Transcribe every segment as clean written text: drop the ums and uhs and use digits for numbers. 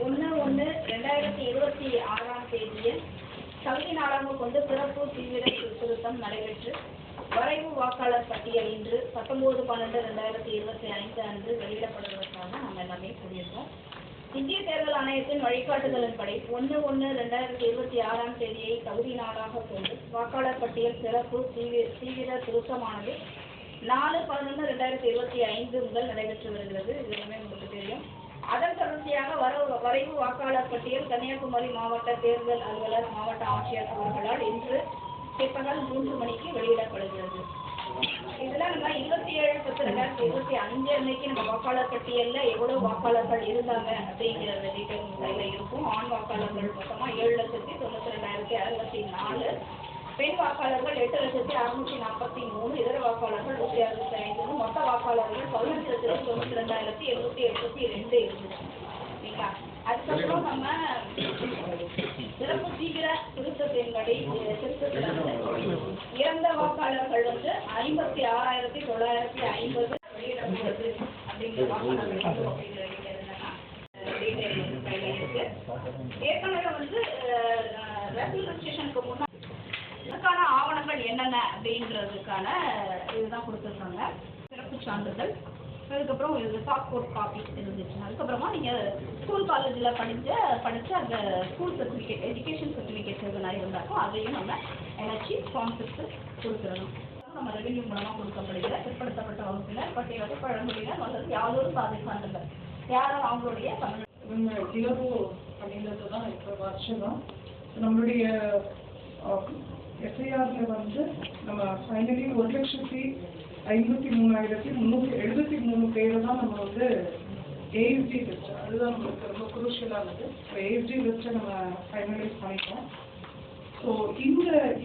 1/1/2026 தகுதி நாளாக கொண்டு சிறப்பு தீவிர திருத்தம் நடைபெற்று வரைவு வாக்காளர் பட்டியல் இன்று 19/12/2025 அன்று வெளியிடப்படுவதற்காக நம்ம எல்லாமே கூறியிருக்கோம். இந்திய தேர்தல் ஆணையத்தின் வழிகாட்டுதலின்படி 1/1/2026 தகுதி நாளாக கொண்டு வாக்காளர் பட்டியல் சிறப்பு தீவிர திருத்தமானது 4/11/2025 முதல் நடைபெற்று வருகிறது. இது எல்லாமே உங்களுக்கு தெரியும். அதன் தொடர்ச்சியாக வரைவு வாக்காளர் பட்டியல் கன்னியாகுமரி மாவட்ட தேர்தல் அலுவலர் மாவட்ட ஆட்சியர் அவர்களால் இன்று பிற்பகல் 3 மணிக்கு வெளியிடப்படுகிறது. இதுல நம்ம 27/10/2025 அன்னைக்கு நம்ம வாக்காளர் பட்டியல்ல எவ்வளவு வாக்காளர்கள் இருந்தாங்க அப்படிங்கிற டீட்டெயில் கையில இருக்கும். ஆண் வாக்காளர்கள் மொத்தமா 7,92,064, பெண் வாக்காளர்கள் 8,643, இதர வாக்காளர்கள் 165, மொத்த வாக்காளர்கள் 15,92,782 இருந்துச்சு. சரிங்களா? அதுக்கப்புறம் நம்ம சிறப்பு தீவிர திருத்தத்தின்படி இறந்த வாக்காளர்கள் 56,950 வெளியிடப்பட்டது அப்படிங்கிற வாக்காளர்கள் ஏற்கனவே ரெஜிஸ்ட்ரேஷனுக்கு முன்னாடி இதுக்கான ஆவணங்கள் என்னென்ன அப்படின்றதுக்கான இதுதான் கொடுத்துருக்காங்க. சிறப்பு சான்றிதழ், அதுக்கப்புறம் இது பாஸ்போர்ட் காப்பி இருந்துச்சு. அதுக்கப்புறமா நீங்கள் ஸ்கூல் காலேஜில் படித்த அந்த ஸ்கூல் சர்டிஃபிகேட், எஜுகேஷன் சர்டிஃபிகேட் எதுனா இருந்தாலும் அதையும் நம்ம இணைச்சி ஃபார்ம் 6 கொடுத்துடணும். நம்ம ரெவென்யூ மூலமாக கொடுக்கப்படுகிற பிற்படுத்தப்பட்ட வகுப்பினர், பட்டியலோட பழங்குடியினர் அல்லது யாதொரு சாதி சான்றிதழ் யாரும் அவங்களுடைய தமிழ் இலவு அப்படின்றது தான் இப்போ வருஷம் தான் நம்மளுடைய எஸ்ஐஆரில் நம்ம ஃபைனலி 1,53,373 பேரை தான் நம்ம ஏஎஸ்டி லிஸ்ட், அதுதான் நம்மளுக்கு ரொம்ப குரூஷியலானது. ஏஎஸ்டி லிஸ்ட்டை நம்ம ஃபைனலைஸ் பண்ணிட்டோம். ஸோ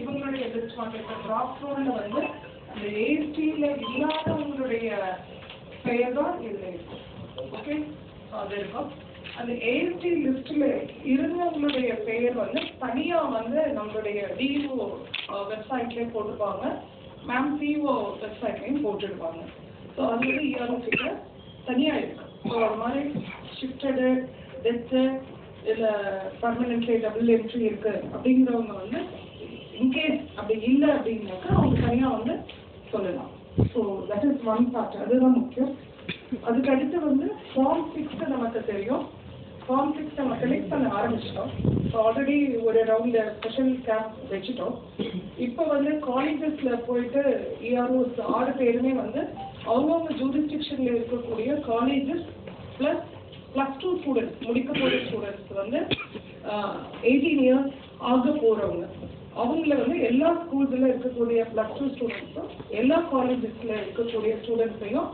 இவங்களுடைய லிஸ்ட் இப்போ டிராப் ரோலில் அந்த ஏஎஸ்டியில் இல்லாதவங்களுடைய பெயர் தான் இதில் இருக்கும். ஓகே, அது இருக்கும். அந்த ஏஎஸ்டி லிஸ்ட்டில் இருந்தவங்களுடைய பெயர் தனியாக நம்மளுடைய டிஓ வெப்சைட்லேயே போட்டுப்பாங்க, மேம் சிஓ வெப்சைட்லேயும் போட்டுடுவாங்க. ஸோ அது இஆர்ஓக்கிட்ட தனியாக இருக்கு. ஸோ அது மாதிரி ஷிஃப்டடு, டெத்து, இல்லை பர்மனெண்ட்லி டபுள் என்ட்ரி இருக்கு அப்படிங்கிறவங்க இன்கேஸ் அப்படி இல்லை அப்படின்னாக்கா அவங்க தனியாக சொல்லலாம். So that is one part, அதுதான் முக்கியம். அதுக்கு அடுத்து ஃபார்ம் 6 நமக்கு தெரியும். ஃபார்ம் 6 நம்ம கலெக்ட் பண்ண ஆரம்பிச்சிட்டோம். ஸோ ஆல்ரெடி ஒரு ரவுண்ட் ஸ்பெஷல் கேம்ப் வச்சுட்டோம். இப்போ காலேஜஸில் போயிட்டு இஆர்ஓஸ் 6 பேருமே அவங்கவுங்க ஜூரிஸ்டிக்ஷனில் இருக்கக்கூடிய காலேஜஸ் +2 ஸ்டூடெண்ட்ஸ், முடிக்க போகிற ஸ்டூடெண்ட்ஸ் 18 இயர்ஸ் ஆக போகிறவங்க, அவங்கள எல்லா ஸ்கூல்ஸில் இருக்கக்கூடிய +2 ஸ்டூடெண்ட்ஸும் எல்லா காலேஜஸில் இருக்கக்கூடிய ஸ்டூடெண்ட்ஸையும்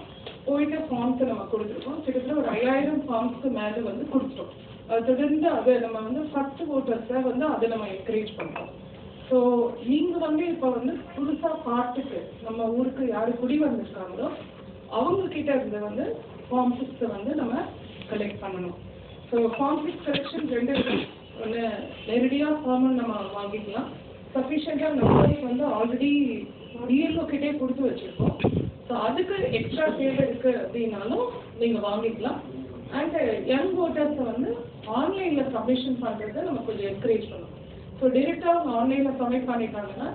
போயிட்டு ஃபார்ம்ஸை நம்ம கொடுத்துருக்கோம். கிட்டத்தட்ட ஒரு 5000 ஃபார்ம்ஸ்க்கு மேலே கொடுத்துட்டோம். அது தொடர்ந்து அதை நம்ம ஃபர்ஸ்ட் ஓட்டர்ஸை அதை நம்ம என்கரேஜ் பண்ணுறோம். ஸோ நீங்கள் இப்போ புதுசாக பார்த்துட்டு நம்ம ஊருக்கு யார் குடி வந்திருக்காங்களோ அவங்கக்கிட்ட இருந்து ஃபார்ம் 6 நம்ம கலெக்ட் பண்ணணும். ஸோ ஃபார்ம் 6 செலெக்ஷன் 2 ஒன்று நேரடியாக ஃபார்மை நம்ம வாங்கிக்கலாம். சஃபிஷியண்டாக நம்பர்ஸ் ஆல்ரெடி டிஎல்ஓக்கிட்டே கொடுத்து வச்சுருக்கோம். ஸோ அதுக்கு எக்ஸ்ட்ரா தேவை இருக்குது அப்படின்னாலும் நீங்கள் வாங்கிக்கலாம். அண்ட் யங் ஓட்டர்ஸை ஆன்லைனில் சப்மிஷன் பண்ணுறதை நம்ம கொஞ்சம் என்கரேஜ் பண்ணணும். ஸோ டைரெக்டாக அவங்க ஆன்லைனில் சப்மிட் பண்ணிட்டாங்கன்னா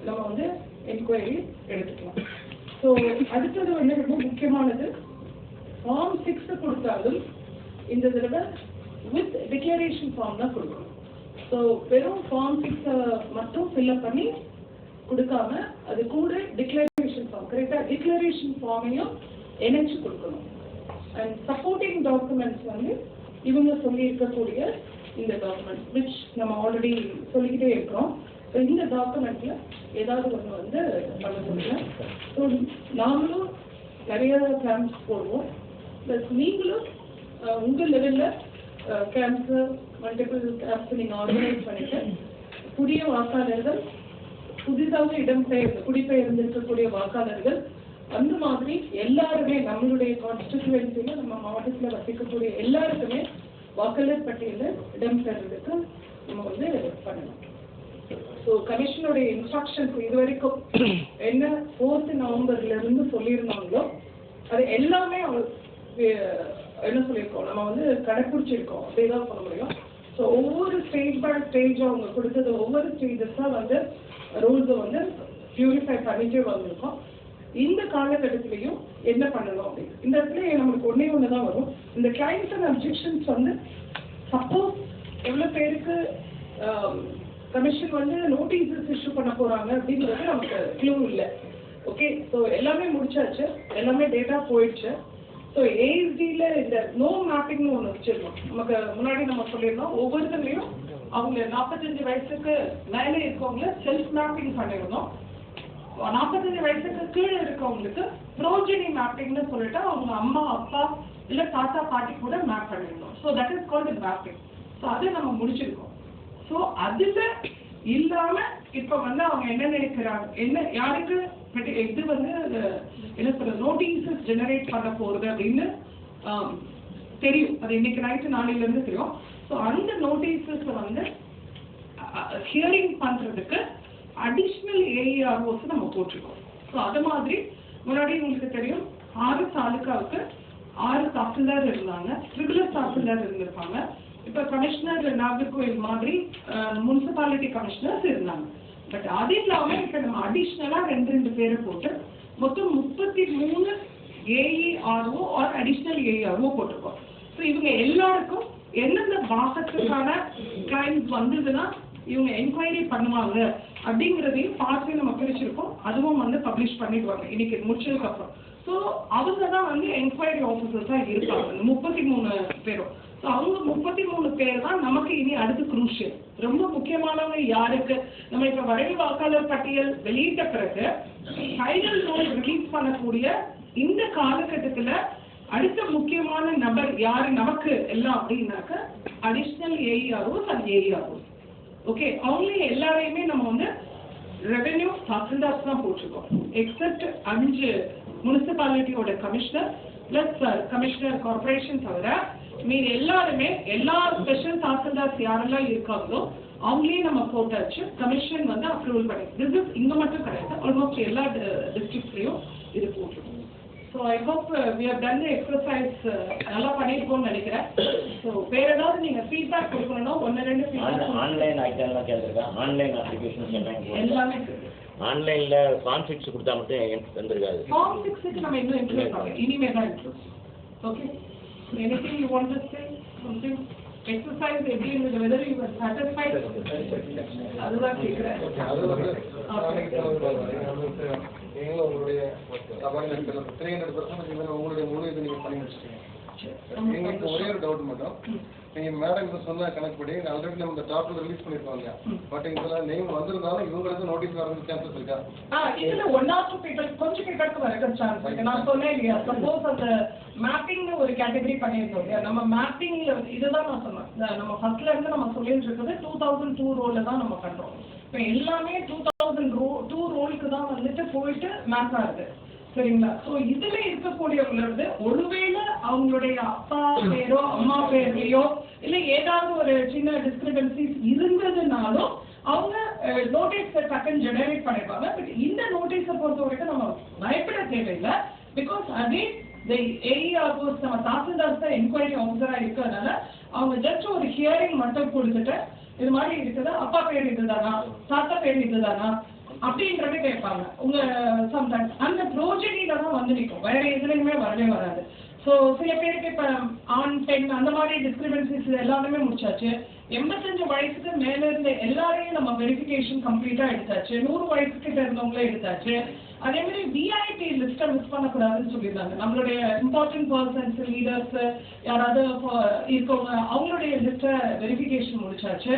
நம்ம என்கொயரி எடுத்துக்கலாம். ஸோ அடுத்தது ரொம்ப முக்கியமானது, ஃபார்ம் 6 கொடுத்தாலும் இந்த தடவை வித் டிக்ளரேஷன் ஃபார்ம் தான் கொடுக்கணும். ஸோ வெறும் ஃபார்ம் 6 மட்டும் ஃபில்அப் பண்ணி கொடுக்காம அது கூட டிக்ளரேஷன் ஃபார்ம், கரெக்டாக டிக்ளரேஷன் ஃபார்மையும் இணைச்சு கொடுக்கணும். அண்ட் சப்போர்ட்டிங் டாக்குமெண்ட்ஸ் இவங்க சொல்லியிருக்கக்கூடிய இந்த டாக்குமெண்ட்ஸ் விச் நம்ம ஆல்ரெடி சொல்லிக்கிட்டே இருக்கிறோம். ஸோ இந்த டாக்குமெண்ட்டில் ஏதாவது ஒன்று பண்ண சொல்லுங்கள். ஸோ நாங்களும் நிறைய கேம்ப்ஸ் போடுவோம், ப்ளஸ் நீங்களும் உங்கள் லெவலில் கேம்ப்ஸு மல்டிபிள் கேம்ப்ஸ் நீங்கள் ஆர்கனைஸ் பண்ணிட்டு புதிய வாக்காளர்கள், புதிதாக குடிபெயர்ந்திருக்கக்கூடிய வாக்காளர்கள், அந்த மாதிரி எல்லாருமே நம்மளுடைய கான்ஸ்டிட்யூவன்சியில் நம்ம மாவட்டத்தில் வசிக்கக்கூடிய எல்லாருக்குமே வாக்காளர் பட்டியலில் இடம் பெறுறதுக்கு நம்ம பண்ணணும். ஸோ கமிஷனுடைய இன்ஸ்ட்ரக்ஷன்ஸ் இது வரைக்கும் என்ன 4 நவம்பர்லேருந்து சொல்லியிருந்தாங்களோ அது எல்லாமே என்ன சொல்லியிருக்கோம், நம்ம வந்து கடைப்பிடிச்சிருக்கோம் அப்படிதான் சொல்ல முடியும். ஸோ ஒவ்வொரு ஸ்டேஜ் பை ஸ்டேஜ் அவங்க கொடுத்தது ஒவ்வொரு ஸ்டேஜஸாக வந்து ரூல்ஸை வந்து பியூரிஃபை பண்ணிட்டே வந்திருக்கோம். இந்த காலகட்டத்திலையும் என்ன பண்ணணும் அப்படின்னு இந்த இடத்துல நம்மளுக்கு ஒன்று தான் வரும். இந்த கிளைம்ஸ் அண்ட் அப்ஜெக்ஷன்ஸ் வந்து சப்போஸ் எவ்வளோ பேருக்கு கமிஷன் வந்து நோட்டீஸஸ் இஷ்யூ பண்ண போகிறாங்க அப்படிங்கிறது நமக்கு க்ளூ இல்லை. ஓகே, ஸோ எல்லாமே முடிச்சாச்சு, எல்லாமே டேட்டா போயிடுச்சு. ஸோ ஏஎஸ்டியில் இந்த நோ மேப்பிங்னு ஒன்று வச்சிருக்கோம். நமக்கு முன்னாடி நம்ம சொல்லியிருந்தோம் ஒவ்வொருத்தரையும் அவங்க 45 வயசுக்கு மேலே இருக்கவங்கள செல்ஃப் மேப்பிங் பண்ணியிருந்தோம். 45 வயசுக்கு கீழே இருக்கவங்களுக்கு ப்ரோஜெனி மேப்பிங்னு சொல்லிட்டு அவங்க அம்மா அப்பா இல்லை தாத்தா பாட்டி கூட மேப் பண்ணியிருந்தோம். So that is called mapping. So அதை நம்ம முடிச்சிருக்கோம். ஸோ அதில் இல்லாமல் இப்போ வந்து அவங்க என்ன நினைக்கிறாங்க, என்ன யாருக்கு இது வந்து என்ன சொல்ற நோட்டீஸஸ் ஜெனரேட் பண்ண போகிறது அப்படின்னு தெரியும். அது இன்னைக்கு நைட்டு நாளையிலேருந்து தெரியும். ஸோ அந்த நோட்டீஸஸ் வந்து ஹியரிங் பண்ணுறதுக்கு அடிஷ்னல் ஏஇஆர்ஓஸ் நம்ம போட்டிருக்கோம். ஸோ அது மாதிரி முன்னாடி உங்களுக்கு தெரியும் 6 தாலுக்காவுக்கு 6 தாசில்தார் இருந்தாங்க, ட்ரிபிள் தாசில்தார் இருந்திருப்பாங்க. இப்போ கமிஷனர் நாகர்கோவில் மாதிரி முனிசிபாலிட்டி கமிஷனர்ஸ் இருந்தாங்க. பட் அது இல்லாமல் இப்போ நம்ம அடிஷ்னலாக 2 பேரை போட்டு மொத்தம் 33 ஏஇஆர்ஓ ஆர் அடிஷ்னல் ஏஇஆர்ஓ போட்டிருக்கோம். ஸோ இவங்க எல்லாருக்கும் எந்தெந்த பாகத்துக்கான கிளைம்ஸ் வந்ததுன்னா இவங்க என்கொயரி பண்ணுவாங்க அப்படிங்கிறதையும் பார்த்து நம்ம பிரிச்சிருக்கோம். அதுவும் வந்து பப்ளிஷ் பண்ணிடுவாங்க இன்னைக்கு முடிச்சதுக்கப்புறம். ஸோ அவங்க தான் வந்து என்கொயரி ஆஃபீஸர்ஸாக இருக்காங்க 33 பேரும். ஸோ அவங்க 33 பேர் தான் நமக்கு இனி அடுத்து குரூஷியல். ரொம்ப முக்கியமானவங்க யாருக்கு, நம்ம இப்போ வரைவு வாக்காளர் பட்டியல் வெளியிட்ட பிறகு ஃபைனல் ரோல் ரிலீஸ் பண்ணக்கூடிய இந்த காலகட்டத்தில் அடுத்த முக்கியமான நபர் யார் நமக்கு எல்லாம் அப்படின்னாக்க additional AEROs and AEROs. Okay, அவங்களே எல்லாரையுமே நம்ம வந்து ரெவென்யூ தாசில்தார்ஸ் தான் போட்டிருக்கோம். எக்ஸப்ட் 5 முனிசிபாலிட்டியோட கமிஷனர் பிளஸ் கமிஷனர் கார்பரேஷன் தவிர மீது எல்லாருமே எல்லா ஸ்பெஷல் தாசில்தார்ஸ் யாரெல்லாம் இருக்காங்களோ அவங்களே நம்ம போட்டாச்சு. கமிஷன் வந்து அப்ரூவல் பண்ணி திஸ் இஸ் இங்கே மட்டும் கிடையாது, ஆல்மோஸ்ட் எல்லா டிஸ்ட்ரிக்ட்லையும் இது போட்டிருக்கோம். So I hope we have done the exercise நல்லா பண்ணியிருக்கோம்னு நினைக்கிறேன். ஸோ வேற ஏதாவது நீங்கள் ஃபீட்பேக் கொடுக்கணும் 1-2 ஃபீட்பேக். ஆன்லைன் ஐட்டம்லாம் கேட்டிருக்கேன், ஆன்லைன் அப்ளிகேஷன் எல்லாமே ஆன்லைன்ல ஃபார்ம் 6 கொடுத்தா மட்டும் வந்திருக்காது. ஃபார்ம் 6க்கு நம்ம இன்னும் இன்ட்ரோஸ் பண்ணலாம், இனிமே தான் intros. Okay, anything you want to say, something exercise எப்படி இருந்தது, whether you were satisfied அதுதான் கேட்குறேன். நீங்களும் உங்களுடைய சபாவில் இருக்கிற 300% உங்களுடைய முழு இது நீங்கள் பண்ணி வச்சுட்டீங்க. எங்களுக்கு ஒரே ஒரு டவுட் மட்டும், நீங்கள் மேடம் இப்போ சொன்ன கணக்குப்படி ஆல்ரெடி நம்ம இந்த டாப்ல ரிலீஸ் பண்ணியிருக்கோம் இல்லையா, பட் இதில் நேம் வந்திருந்தாலும் இவங்களுக்கு நோட்டீஸ் வரதுக்கு சான்சஸ் இருக்கா? இதுல 1 or 2 people கொஞ்சம் பேருக்கு வர சான்ஸ் இருக்கு. நான் சொன்னேன் இல்லையா, சப்போஸ் அந்த மேப்பிங்னு ஒரு கேட்டகரி பண்ணியிருக்கோம் இல்லையா, நம்ம மேப்பிங்ல இதுதான் நான் சொன்னேன். நம்ம ஃபர்ஸ்ட்ல இருந்து நம்ம சொல்லிட்டு இருக்கிறது 2002 ரோல தான் நம்ம பண்றோம். இப்போ எல்லாமே 2002 ரோலுக்கு தான் வந்துட்டு போயிட்டு மேப் ஆகுது, சரிங்களா? ஸோ இதுல இருக்கக்கூடியவங்களோட ஒருவேளை அவங்களுடைய அப்பா பேரோ அம்மா பேர்லையோ இல்லை ஏதாவது ஒரு சின்ன டிஸ்கிரிபன்சிஸ் இருந்ததுனாலும் அவங்க நோட்டீஸ் டக்குன்னு ஜெனரேட் பண்ணிருப்பாங்க. பட் இந்த நோட்டீஸை பொறுத்த வரைக்கும் நம்ம பயப்பட தேவையில்லை. பிகாஸ் அதே ஏஇஆர்ஓஸ் நம்ம தாசில்தார்ஸ் தான் என்கொயரி ஆஃபீஸராக இருக்கிறதுனால அவங்க ஜஸ்ட் ஒரு ஹியரிங் மட்டும் கொடுத்துட்டு இது மாதிரி இருக்குது, அப்பா பேர் இதுதானா தாத்தா பேர் இதுதானா அப்படின்றத கேட்பாங்க. உங்க சம்டைம்ஸ் அந்த ப்ரோஜனியில தான் வந்து நிற்கும், வேற எதுலையுமே வரவே வராது. ஸோ சில பேருக்கு இப்போ ஆண் பெண் அந்த மாதிரி டிஸ்கிரிபன்சிஸ் எல்லாருமே முடிச்சாச்சு. 85 வயசுக்கு மேலே இருந்த எல்லாரையும் நம்ம வெரிஃபிகேஷன் கம்ப்ளீட்டாக எடுத்தாச்சு. 100 வயசுக்கிட்ட இருந்தவங்களே எடுத்தாச்சு. அதே மாதிரி விஐபி லிஸ்ட்டை மிஸ் பண்ணக்கூடாதுன்னு சொல்லியிருந்தாங்க. நம்மளுடைய இம்பார்ட்டன்ட் பர்சன்ஸ் லீடர்ஸ் யாராவது இருக்கவங்க அவங்களுடைய லிஸ்ட்டை வெரிஃபிகேஷன் முடிச்சாச்சு.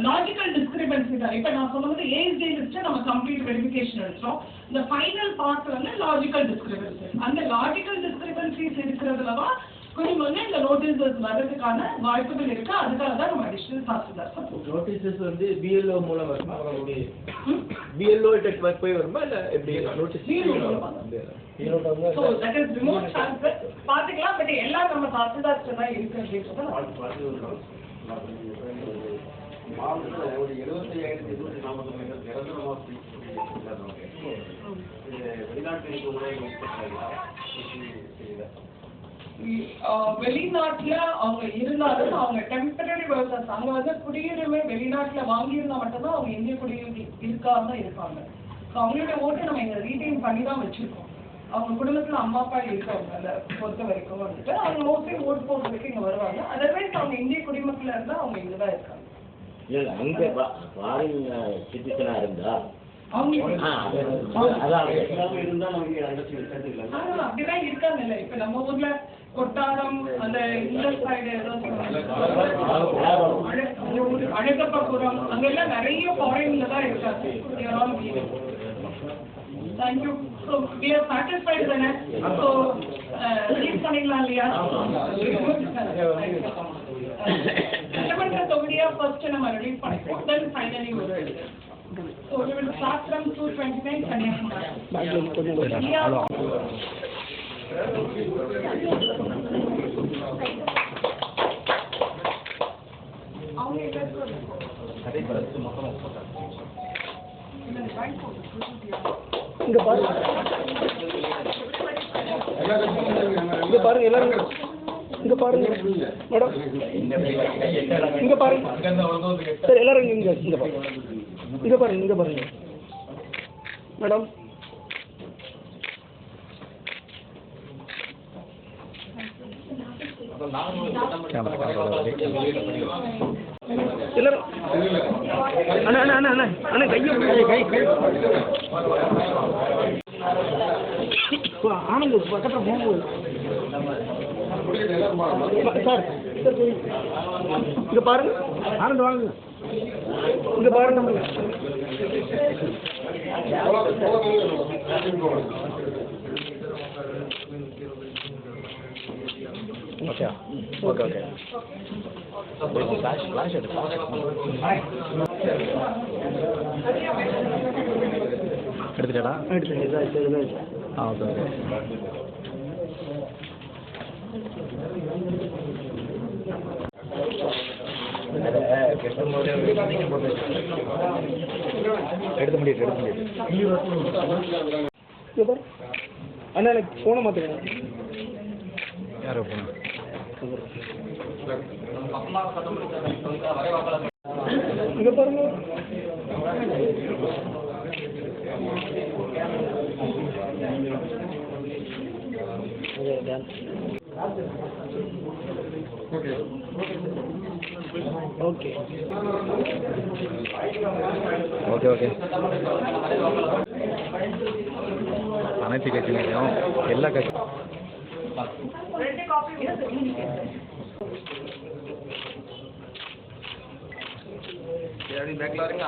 லாஜிக்கல் டிஸ்கிரிபன்சி தான் இப்போ நான் சொன்னது ஏஎஸ்டி லிஸ்ட்டை நம்ம கம்ப்ளீட் வெரிஃபிகேஷன் எடுத்தோம். இந்த ஃபைனல் பார்ட் வந்து லாஜிக்கல் டிஸ்கிரிபன்சி. அந்த லாஜிக்கல் டிஸ்கிரிபன்சிஸ் இருக்கிறதுல தான் கொஞ்சம் வந்து இந்த நோட்டீஸஸ் வர்றதுக்கான வாய்ப்புகள் இருக்கு. அதுக்காக தான் நம்ம அடிஷனல் தாசில்தார் நோட்டீஸஸ் வந்து பிஎல்ஓ மூலம் வருமா, பிஎல்ஓ டெக் ஒர்க் போய் வருமா இல்லை எப்படி notice so that is remote transfer பார்த்துக்கலாம். பட் எல்லாம் நம்ம தாசில்தார்ஸ்ட்டு தான் இருக்கு அப்படின்றத மாவட்டத்தில் ஒரு 75,249 நிரந்தரமாக வெளிநாட்டு வெளிநாட்டுல அவங்க இருந்தாலும் அவங்க டெம்பரரி ஒர்க்கர்ஸ் அங்க வந்து குடியுரிமை வெளிநாட்டுல வாங்கியிருந்தா மட்டும்தான் அவங்க இந்திய குடியுரிமை இருக்காம இருப்பாங்க. ஸோ அவங்களுடைய ஓட்டு நம்ம இங்க ரீட்டைன் பண்ணி தான் வச்சிருக்கோம். அவங்க குடும்பத்துல அம்மா அப்பா இருக்கவங்க அதை பொறுத்த வரைக்கும் வந்துட்டு அவங்க மோஸ்ட்லி ஓட்டு போடுறதுக்கு இங்க வருவாங்க. அதர்வைஸ் அவங்க இந்திய குடிமக்களா இருந்தா அவங்க இங்கதான் இருக்காங்க. இல்ல அங்க ஃபாரின் சிட்டிசனா இருந்தா அப்படிதான் இருக்காங்க இல்ல. இப்ப நம்ம ஊர்ல கொட்டாரம் அந்த இந்த சைடு அழகப்பபுரம் அங்கெல்லாம் நிறைய ஃபாரின்ல தான் இருக்காங்க. Thank you. So we are satisfied தானே? So release பண்ணிடலாம் இல்லையா? சட்டமன்ற தொகுதியா first நம்ம release பண்ணிப்போம். Then finally we will. So we will start from 229 Kanyakumari. இங்க பாருங்க, இங்க பாருங்க எல்லாரும், இங்க பாருங்க மேடம், இங்க பாருங்க சார் எல்லாரும் இங்க இங்க பாருங்க, இங்க பாருங்க, இங்க பாருங்க மேடம். எல்லாரும் அண்ணா அண்ணா அண்ணா அண்ணா அண்ணா கையை ஆனந்த் பக்கத்தில் போகும்போது சார் இங்க பாருங்க ஆனந்த் வாங்க, இங்க பாருங்க. ஓகே ஓகே ஓகே ஃப்ளாஷ் எடுத்துட்டா எடுத்து ஆ ஓகே ஓகே. எடுத்து முடியுது அண்ணா எனக்கு ஃபோனை மாற்றுங்க. யாரோ போன இங்க பாருங்க. Okay okay okay. அனைத்து கட்சியிலும் எல்லா கட்சி பேக்ல வரீங்க